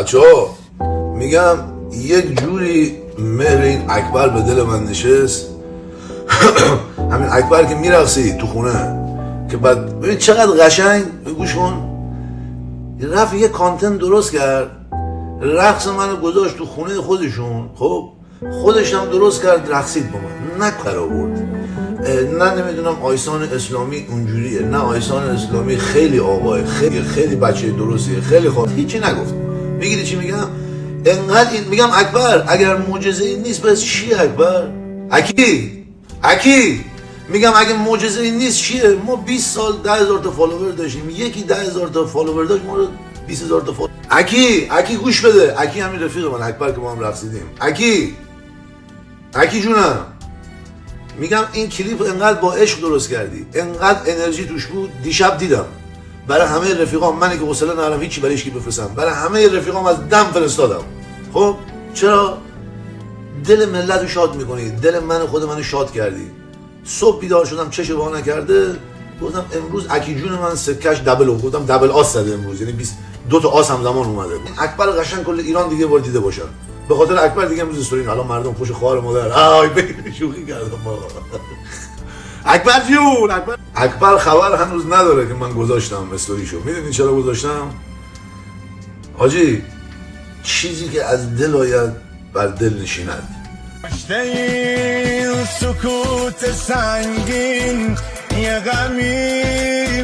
بچه ها میگم یک جوری مهر این اکبر به دل من نشست همین اکبر که میرقصی تو خونه که بعد ببین چقدر قشنگ گوش کن رفت یه کانتنت درست کرد رقص منو گذاشت تو خونه خودشون خب خودش هم درست کرد رقصید با من نه کار آورد نه نمیدونم آیسان اسلامی اونجوریه نه آیسان اسلامی خیلی آقای خیلی بچه درستیه خیلی خوب هیچی نگفت میگیری چی میگم انقدر این میگم اکبر اگر معجزه این نیست پس چیه اکبر اکی میگم اگه معجزه این نیست چیه ما 20 سال 10,000 تا فالوور داشتیم یکی 10,000 تا فالوور داشت ما رو 20,000 تا فالوور اکی گوش بده اکی همین رفیق من اکبر که ما هم رقصیدیم اکی جونم میگم این کلیپ انقدر با عشق درست کردی انقدر انرژی توش بود دیشب دیدم برای همه رفیقام منی که حوصله ندارم هیچی برای هیچ کی بفرستم برای همه رفیقام از دم فرستادم خب چرا دل ملت رو شاد میکنی دل خود منو شاد کردی صبح بیدار شدم چش وا نکرده گفتم امروز اکی جون من سکش دبل گفتم دبل آس زده امروز یعنی 22 تا آس هم زمان اومده اکبر قشنگ کل ایران دیگه بار دیده باشن به خاطر اکبر دیگه امروز استوری الان مردم پوش خوار مادر آی بگیری شوخی کردم بابا اکبر جون اکبر خبر هنوز نداره که من گذاشتم استوریشو میدونی چرا گذاشتم حاجی چیزی که از دل آید بر دل نشیند این سکوت سنگین یه غمی